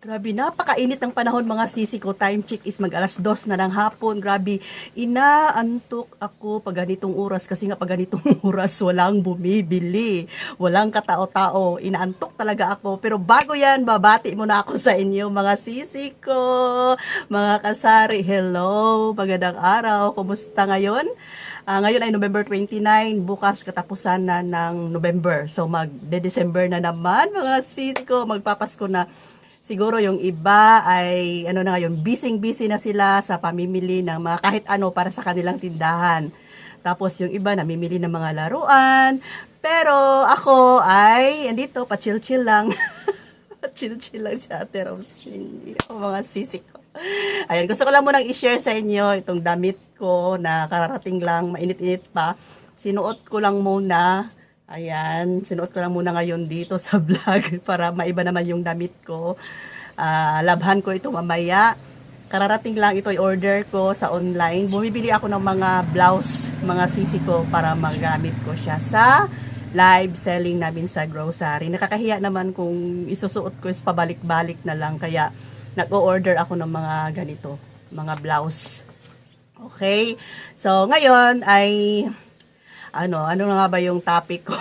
Grabe, napakainit ng panahon mga sisi ko. Time check is mag-2:00 na ng hapon. Grabe, inaantok ako pag ganitong oras. Kasi nga pag ganitong oras, walang bumibili. Walang katao-tao. Inaantok talaga ako. Pero bago yan, babati muna ako sa inyo mga sisi ko. Mga kasari, hello. Magandang araw. Kumusta ngayon? Ngayon ay November 29, bukas katapusan na ng November. So mag-December na naman mga sisi ko, magpapasko na. Siguro yung iba ay ano na ngayon, busy na sila sa pamimili ng mga kahit ano para sa kanilang tindahan. Tapos yung iba namimili ng mga laruan. Pero ako ay andito pa-chill-chill lang. Pa-chill-chill lang si Ate Rosie. Mga sisi ko. Ayan, gusto ko lang munang i-share sa inyo itong damit ko na kararating lang, mainit-init pa. Sinuot ko lang muna. Ayan, sinuot ko lang muna ngayon dito sa vlog para maiba naman yung damit ko. Labhan ko ito mamaya. Kararating lang ito, i-order ko sa online. Bumibili ako ng mga blouse, mga sisi ko para magamit ko siya sa live selling namin sa grocery. Nakakahiya naman kung isusuot ko is pabalik-balik na lang. Kaya nag-o-order ako ng mga ganito, mga blouse. Okay? So, ngayon ay ano na nga ba yung topic ko?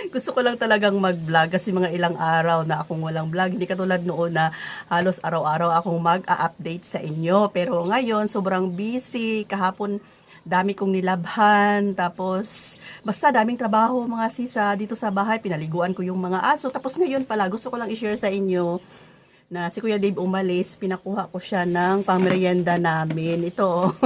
Gusto ko lang talagang mag-vlog kasi mga ilang araw na akong walang vlog. Hindi katulad noon na halos araw-araw akong mag-update sa inyo. Pero ngayon, sobrang busy. Kahapon, dami kong nilabhan. Tapos, basta daming trabaho mga sisa dito sa bahay. Pinaliguan ko yung mga aso. Tapos ngayon pala, gusto ko lang i-share sa inyo na si Kuya Dave umalis. Pinakuha ko siya ng pangmerienda namin. Ito,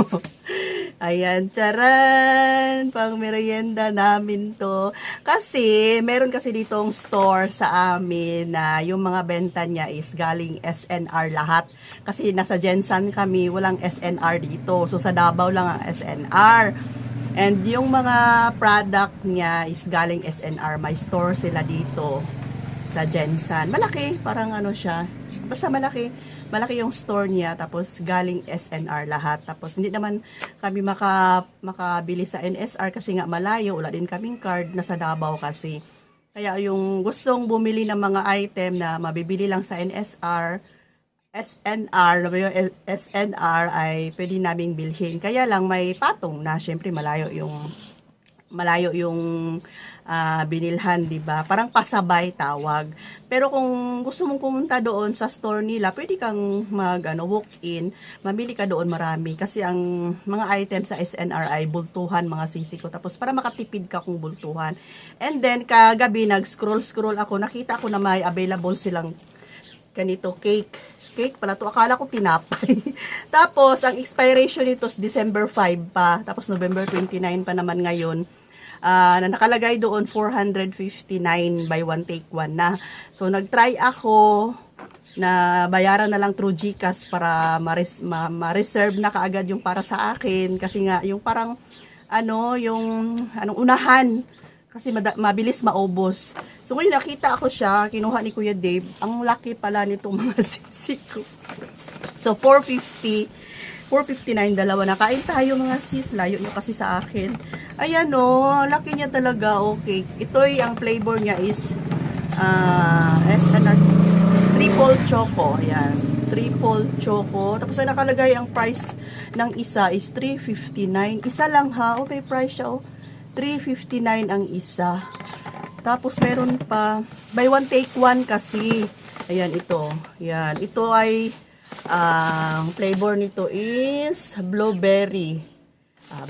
ayan, charan! Pang merienda namin to. Kasi, meron kasi ditong store sa amin na yung mga benta niya is galing SNR lahat. Kasi nasa Jensan kami, walang SNR dito. So, sa Davao lang ang SNR. And yung mga product niya is galing SNR. May store sila dito sa Jensan. Malaki, parang ano siya. Basta malaki. Malaki yung store niya, tapos galing SNR lahat. Tapos hindi naman kami makabili sa NSR kasi nga malayo, wala din kaming card, nasa Davao kasi. Kaya yung gustong bumili ng mga item na mabibili lang sa SNR ay pwede naming bilhin. Kaya lang may patong na, syempre malayo yung binilhan, di ba? Parang pasabay tawag. Pero kung gusto mong pumunta doon sa store nila, pwede kang walk-in, mamili ka doon marami. Kasi ang mga items sa SNR ay bultuhan, mga sisi ko. Tapos para makatipid ka kung bultuhan. And then, kagabi, nag-scroll ako, nakita ko na may available silang ganito, cake pala to. Akala ko tinapay. Tapos, ang expiration nito is December 5 pa. Tapos, November 29 pa naman ngayon. Na nakalagay doon 459 buy one take one na. So nagtry ako na bayaran na lang through GCash para ma-reserve na kaagad yung para sa akin kasi nga yung parang yung unahan kasi mabilis maubos. So ngayon nakita ako siya, kinuha ni Kuya Dave. Ang laki pala nitong mga sisi ko. So 459 dalawa na. Kain tayo mga sis, layo nyo kasi sa akin. Ayan laki niya talaga, okay. Ito ang flavor niya is triple choco. Ayan, triple choco. Tapos ay nakalagay ang price ng isa is 359. Isa lang ha, may price siya 359 ang isa. Tapos meron pa buy one take one kasi. Ayan ito. Ayan, ito ay ang flavor nito is blueberry.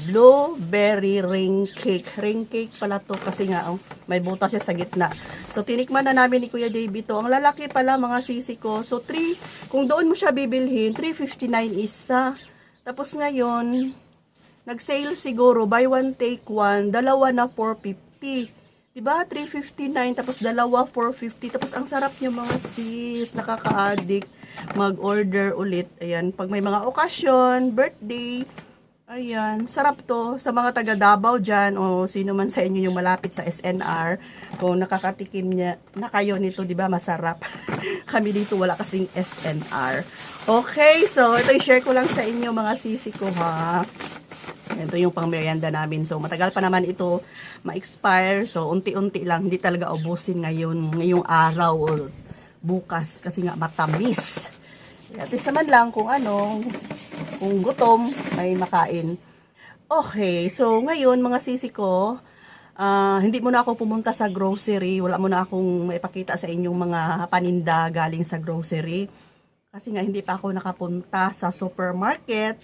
Blueberry ring cake. Ring cake pala to kasi nga may butas siya sa gitna. So tinikman na namin ni Kuya Dave ito. Ang lalaki pala mga sisi ko. So kung doon mo siya bibilhin, 359 isa. Tapos ngayon, nag-sale siguro buy one take one, dalawa na 450. Diba? 359 tapos dalawa 450. Tapos ang sarap niya mga sis, nakaka-addict mag-order ulit. Ayan, pag may mga okasyon, birthday, ayan, sarap to sa mga taga Davao dyan o sino man sa inyo yung malapit sa SNR. Kung nakakatikim na kayo nito, di ba masarap. Kami dito wala kasing SNR. Okay, so ito i-share ko lang sa inyo mga sisi ko ha. Ito yung pang merienda namin. So matagal pa naman ito ma-expire. So unti-unti lang, hindi talaga ubusin ngayong araw. bukas kasi nga matamis. At least naman lang kung kung gutom, may makain. Okay, so ngayon mga sisi ko, hindi muna ako pumunta sa grocery. Wala muna akong maipakita sa inyong mga paninda galing sa grocery. Kasi nga hindi pa ako nakapunta sa supermarket.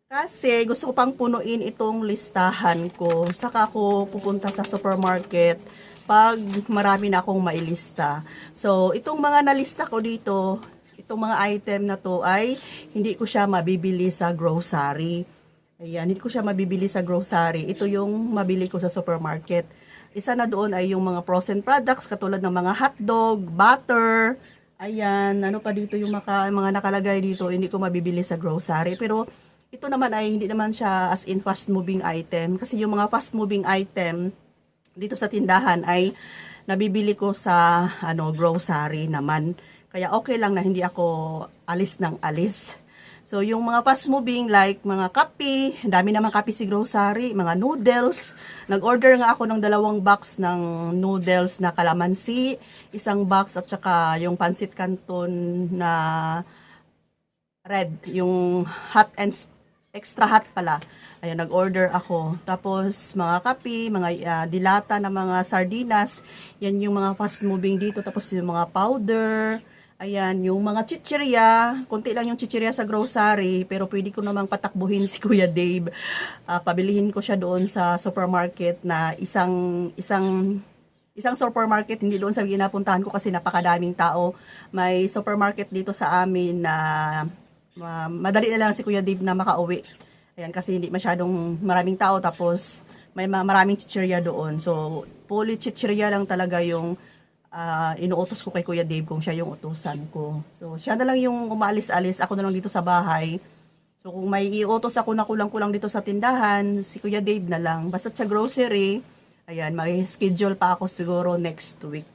Kasi gusto ko pang punuin itong listahan ko. Saka ako pupunta sa supermarket pag marami na akong mailista. So, itong mga nalista ko dito, itong mga item na to ay hindi ko siya mabibili sa grocery. Ayan, hindi ko siya mabibili sa grocery. Ito yung mabili ko sa supermarket. Isa na doon ay yung mga frozen products katulad ng mga hotdog, butter. Ayan, ano pa dito yung mga nakalagay dito, hindi ko mabibili sa grocery. Pero ito naman ay hindi naman siya as in fast moving item. Kasi yung mga fast moving item dito sa tindahan ay nabibili ko sa grocery naman. Kaya okay lang na hindi ako alis ng alis. So, yung mga fast moving like mga kape, dami naman kape si grocery, mga noodles. Nag-order nga ako ng 2 box ng noodles na kalamansi, 1 box at saka yung pancit canton na red, yung hot and extra hot pala. Ayan, nag-order ako. Tapos, mga kape, mga dilata na mga sardinas, yan yung mga fast moving dito. Tapos, yung mga powder. Ayan, yung mga chichirya, konti lang yung chichirya sa grocery, pero pwede ko namang patakbuhin si Kuya Dave. Pabilihin ko siya doon sa supermarket na isang supermarket, hindi doon sa ginapuntahan ko kasi napakadaming tao. May supermarket dito sa amin na madali na lang si Kuya Dave na makauwi. Ayan, kasi hindi masyadong maraming tao, tapos may maraming chichirya doon. So, fully chichirya lang talaga yung inuutos ko kay Kuya Dave kung siya yung utusan ko. So, siya na lang yung umaalis-alis, ako na lang dito sa bahay. So, kung may iutos ako na kulang-kulang dito sa tindahan, si Kuya Dave na lang. Basta sa grocery, ayan, mag-schedule pa ako siguro next week.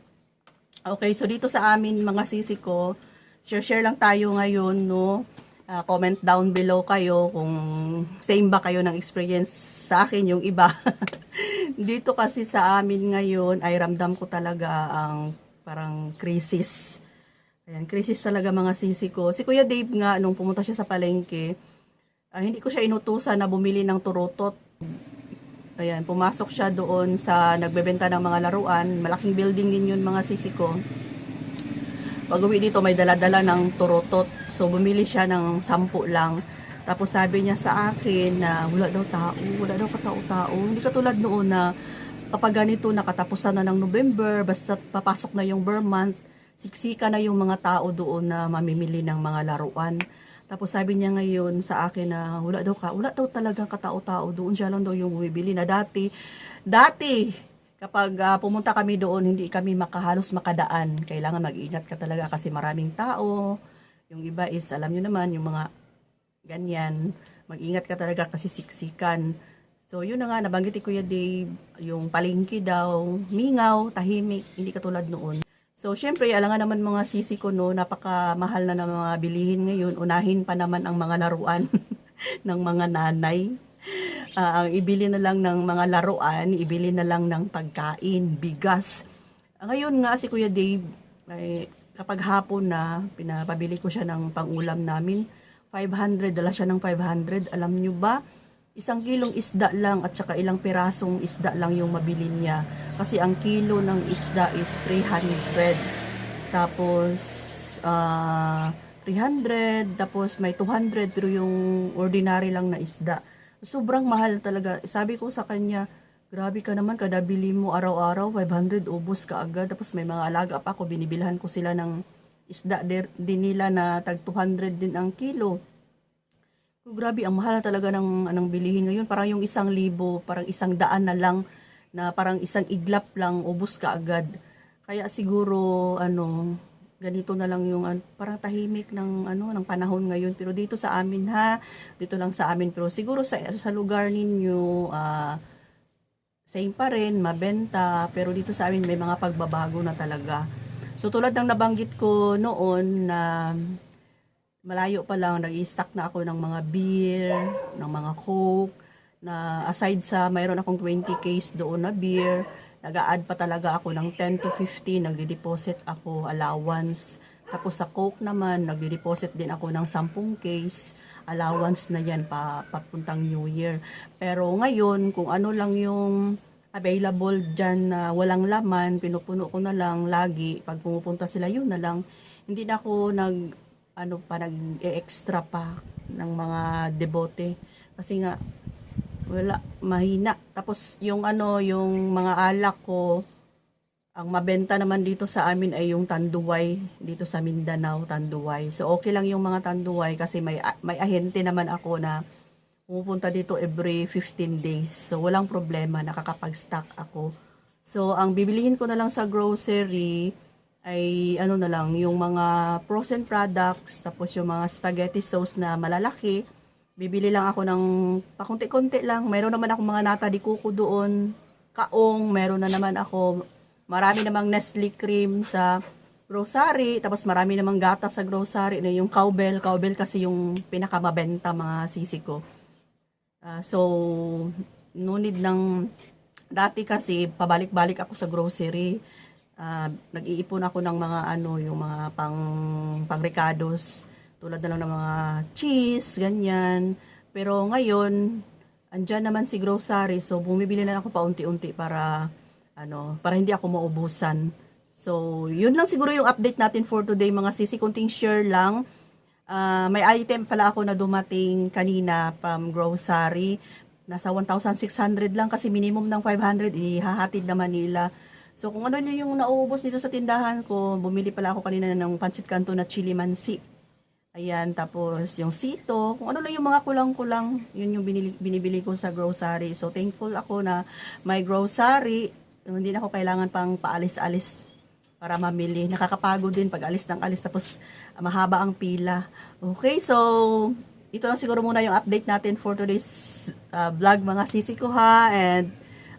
Okay, so dito sa amin, mga sisi ko, share lang tayo ngayon, no? Comment down below kayo kung same ba kayo ng experience sa akin yung iba. Dito kasi sa amin ngayon ay ramdam ko talaga ang parang crisis. Ayan, crisis talaga mga sisi ko. Si Kuya Dave nga, nung pumunta siya sa palengke, hindi ko siya inutusan na bumili ng turutot. Ayan, pumasok siya doon sa nagbebenta ng mga laruan. Malaking building din yun mga sisi ko. Pag uwi dito, may dala-dala ng turutot. So, bumili siya ng 10 lang. Tapos sabi niya sa akin na wala daw katao-tao. Hindi katulad noon na kapag ganito nakatapusan na ng November, basta papasok na yung Burr month, siksika na yung mga tao doon na mamimili ng mga laruan. Tapos sabi niya ngayon sa akin na wala daw talagang katao-tao doon. Siya lang daw yung bumibili na dati, kapag pumunta kami doon, hindi kami halos makadaan. Kailangan mag-ingat ka talaga kasi maraming tao. Yung iba is, alam nyo naman, yung mga ganyan. Mag-ingat ka talaga kasi siksikan. So, yun na nga, nabanggit ni Kuya Dave, yung palengke daw, mingaw, tahimik, hindi katulad noon. So, syempre, alam nga naman mga sisi ko, no, napakamahal na ng mga bilihin ngayon. Unahin pa naman ang mga laruan ng mga nanay. Ang ibili na lang ng mga laruan, ibili na lang ng pagkain, bigas. Ngayon nga si Kuya Dave, kapag hapon na, pinapabili ko siya ng pangulam namin, 500, dala siya ng 500. Alam nyo ba, 1 kilong isda lang at saka ilang pirasong isda lang yung mabili niya. Kasi ang kilo ng isda is 300. Tapos, 300, tapos may 200, pero yung ordinary lang na isda. Sobrang mahal talaga. Sabi ko sa kanya, grabe ka naman, kada bili mo araw-araw, 500, ubos ka agad. Tapos may mga alaga pa ako, binibilhan ko sila ng isda din nila na tag 200 din ang kilo. So, grabe, ang mahal talaga ng anong bilihin ngayon. Parang yung 1,000, parang 100 na lang, na parang isang iglap lang, ubos ka agad. Kaya siguro, ganito na lang yung parang tahimik ng ng panahon ngayon, pero dito sa amin dito lang sa amin, pero siguro sa lugar ninyo same pa rin, mabenta, pero dito sa amin may mga pagbabago na talaga. So tulad ng nabanggit ko noon na malayo pa lang nag-i-stock na ako ng mga beer, ng mga coke, na aside sa mayroon akong 20 case doon na beer, nag-a-add pa talaga ako ng 10 to 15, nagde-deposit ako allowance. Tapos sa Coke naman, nagde-deposit din ako ng 10 case, allowance na yan papuntang New Year. Pero ngayon, kung ano lang yung available dyan na walang laman, pinupuno ko na lang lagi. Pag pumupunta sila, yun na lang. Hindi na ako nag-extra pa ng mga debote. Kasi nga, wala, mahina. Tapos yung yung mga alak ko, ang mabenta naman dito sa amin ay yung tanduay, dito sa Mindanao, tanduay. So okay lang yung mga tanduay kasi may ahente naman ako na pumupunta dito every 15 days. So walang problema, nakakapag-stock ako. So ang bibilihin ko na lang sa grocery ay na lang, yung mga frozen products, tapos yung mga spaghetti sauce na malalaki. Bibili lang ako ng pakunti-kunti lang. Mayroon naman ako mga nata di kuko doon. Kaong, meron na naman ako. Marami namang Nestle cream sa grocery. Tapos marami namang gata sa grocery. Na yung cowbell. Cowbell kasi yung pinakamabenta mga sisi ko. So, no need ng... Dati kasi, pabalik-balik ako sa grocery. Nag-iipon ako ng mga yung mga pang-ricados. Tulad na lang ng mga cheese, ganyan. Pero ngayon, andyan naman si grocery. So, bumibili na ako paunti-unti para hindi ako maubusan. So, yun lang siguro yung update natin for today, mga sisi. Kunting share lang. May item pala ako na dumating kanina from grocery. Nasa 1,600 lang kasi minimum ng 500, ihahatid naman nila. So, kung ano yung nauubos dito sa tindahan ko, bumili pala ako kanina ng pancit canton na chili mansi. Ayan, tapos yung sito, kung ano lang yung mga kulang-kulang, yun yung binibili ko sa grocery. So, thankful ako na may grocery. Hindi na ako kailangan pang paalis-alis para mamili. Nakakapagod din pag alis ng alis, tapos mahaba ang pila. Okay, so ito lang siguro muna yung update natin for today's vlog, mga sisi ko ha. And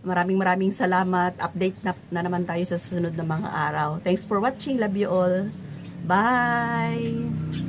maraming salamat. Update na naman tayo sa susunod na mga araw. Thanks for watching. Love you all. Bye!